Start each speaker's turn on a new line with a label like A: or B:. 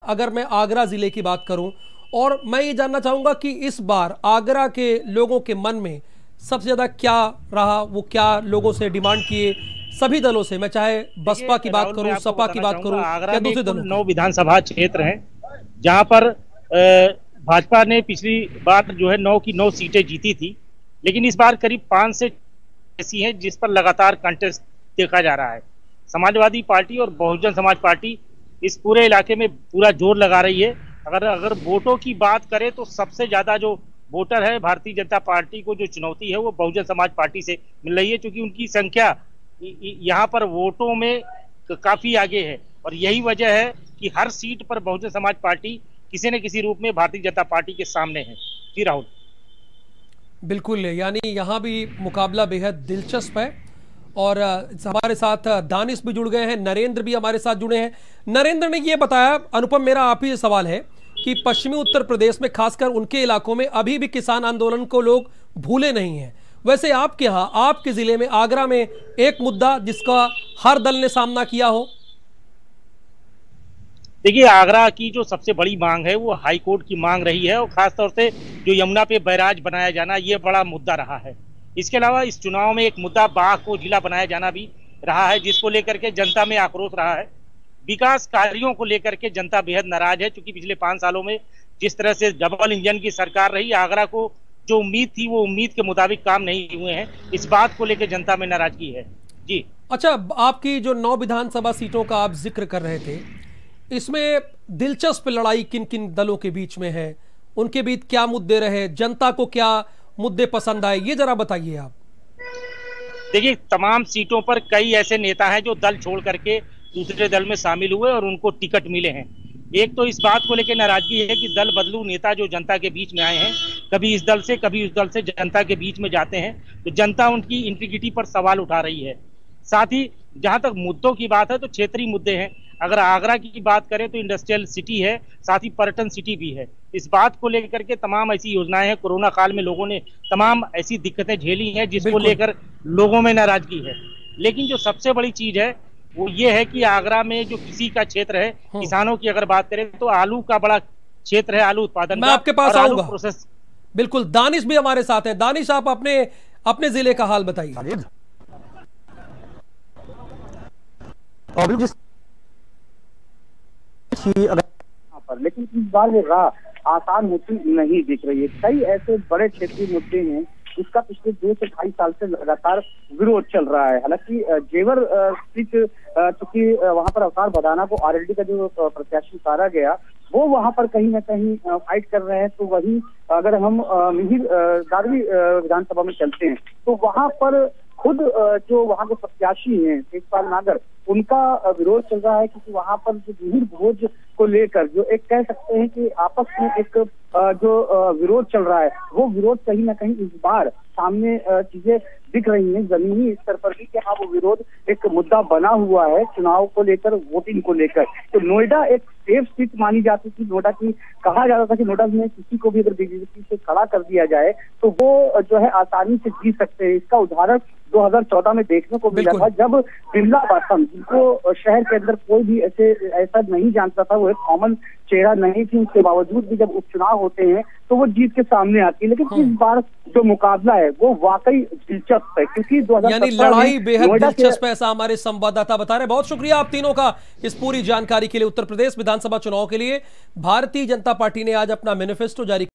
A: अगर मैं आगरा जिले की बात करूं, और मैं ये जानना चाहूंगा कि इस बार आगरा के लोगों के मन में सबसे ज्यादा क्या रहा, वो क्या लोगों से डिमांड किए सभी दलों से, मैं चाहे बसपा की बात करूं, सपा की बात करूं या दूसरे दलों की।
B: 9 विधानसभा क्षेत्र हैं जहां पर भाजपा ने पिछली बार जो है 9 की 9 सीटें जीती थी, लेकिन इस बार करीब 5 से ऐसी हैं जिस पर लगातार कंटेस्ट देखा जा रहा है। समाजवादी पार्टी और बहुजन समाज पार्टी इस पूरे इलाके में पूरा जोर लगा रही है। अगर वोटों की बात करें तो सबसे ज्यादा जो वोटर है भारतीय जनता पार्टी को जो चुनौती है वो बहुजन समाज पार्टी से मिल रही है, क्योंकि उनकी संख्या यहाँ पर वोटों में काफी आगे है। और यही वजह है कि हर सीट पर बहुजन समाज पार्टी किसी न किसी रूप में भारतीय जनता पार्टी के सामने है। जी राहुल,
A: बिल्कुल, यानी यहाँ भी मुकाबला बेहद दिलचस्प है। और हमारे साथ दानिश भी जुड़ गए हैं, नरेंद्र भी हमारे साथ जुड़े हैं। नरेंद्र ने ये बताया, अनुपम मेरा आप ही सवाल है कि पश्चिमी उत्तर प्रदेश में खासकर उनके इलाकों में अभी भी किसान आंदोलन को लोग भूले नहीं हैं। वैसे आपके यहाँ, आपके जिले में, आगरा में एक मुद्दा जिसका हर दल ने सामना किया हो?
B: देखिए, आगरा की जो सबसे बड़ी मांग है वो हाई कोर्ट की मांग रही है, और खासतौर से जो यमुना पे बैराज बनाया जाना ये बड़ा मुद्दा रहा है। इसके अलावा इस चुनाव में एक मुद्दा बाघ को जिला बनाया जाना भी रहा है, जिसको लेकर के जनता में आक्रोश रहा है। विकास कार्यों को लेकर के जनता बेहद नाराज है, क्योंकि पिछले 5 सालों में जिस तरह से डबल इंजन की सरकार रही, आगरा को जो उम्मीद थी वो उम्मीद के मुताबिक काम नहीं हुए हैं। इस बात को लेकर जनता में नाराजगी है। जी
A: अच्छा, आपकी जो 9 विधानसभा सीटों का आप जिक्र कर रहे थे, इसमें दिलचस्प लड़ाई किन किन दलों के बीच में है, उनके बीच क्या मुद्दे रहे, जनता को क्या मुद्दे पसंद आए, ये जरा बताइए आप।
B: देखिए, तमाम सीटों पर कई ऐसे नेता हैं जो दल छोड़ करके दूसरे दल में शामिल हुए और उनको टिकट मिले हैं। एक तो इस बात को लेकर नाराजगी है कि दल बदलू नेता जो जनता के बीच में आए हैं, कभी इस दल से कभी उस दल से जनता के बीच में जाते हैं, तो जनता उनकी इंटीग्रिटी पर सवाल उठा रही है। साथ ही जहां तक मुद्दों की बात है तो क्षेत्रीय मुद्दे हैं। अगर आगरा की बात करें तो इंडस्ट्रियल सिटी है, साथ ही पर्यटन सिटी भी है। इस बात को लेकर के तमाम ऐसी योजनाएं हैं। कोरोना काल में लोगों ने तमाम ऐसी दिक्कतें झेली हैं जिसको लेकर लोगों में नाराजगी है। लेकिन जो सबसे बड़ी चीज है वो ये है कि आगरा में जो कृषि का क्षेत्र है, किसानों की अगर बात करें तो आलू का बड़ा क्षेत्र है, आलू उत्पादन।
A: मैं आपके पास आऊंगा।
B: प्रोसेस।
A: बिल्कुल, दानिश भी हमारे साथ है। दानिश, आप अपने अपने जिले का हाल बताइए।
C: लेकिन इस बार ये राह आसान होती नहीं दिख रही है। कई ऐसे बड़े क्षेत्रीय मुद्दे हैं जिसका पिछले 2 से 2.5 साल से लगातार विरोध चल रहा है। हालांकि जेवर सीट, चूंकि वहां पर अवतार भदाना को आरएलडी का जो प्रत्याशी उतारा गया, वो वहां पर कहीं ना कहीं फाइट कर रहे हैं। तो वही अगर हम मिहिर दारवी विधानसभा में चलते हैं तो वहां पर खुद जो वहां के प्रत्याशी हैं तेजपाल नागर, उनका विरोध चल रहा है, क्योंकि वहां पर जो मिहिर भोज को लेकर जो एक कह सकते हैं कि आपस में एक जो विरोध चल रहा है, वो विरोध कहीं ना कहीं इस बार सामने चीजें दिख रही हैं जमीनी स्तर पर भी, कि हाँ वो विरोध एक मुद्दा बना हुआ है चुनाव को लेकर, वोटिंग को लेकर। तो नोएडा एक सेफ सीट मानी जाती थी, नोएडा की कहा जाता था कि नोएडा में किसी को भी अगर बीजेपी से खड़ा कर दिया जाए तो वो जो है आसानी से जीत सकते हैं। इसका उदाहरण 2014 में देखने को मिला था, जब बिमला बासम, जिनको शहर के अंदर कोई भी ऐसा नहीं जानता था, वो एक कॉमन चेहरा नहीं थी, उसके बावजूद भी जब उपचुनाव होते हैं तो वो जीत के सामने आती है। लेकिन इस बार जो मुकाबला है वो वाकई दिलचस्प है, क्योंकि 2017
A: यानी लड़ाई बेहद दिलचस्प है, ऐसा हमारे संवाददाता बता रहे हैं। बहुत शुक्रिया आप तीनों का इस पूरी जानकारी के लिए। उत्तर प्रदेश विधानसभा चुनाव के लिए भारतीय जनता पार्टी ने आज अपना मैनिफेस्टो जारी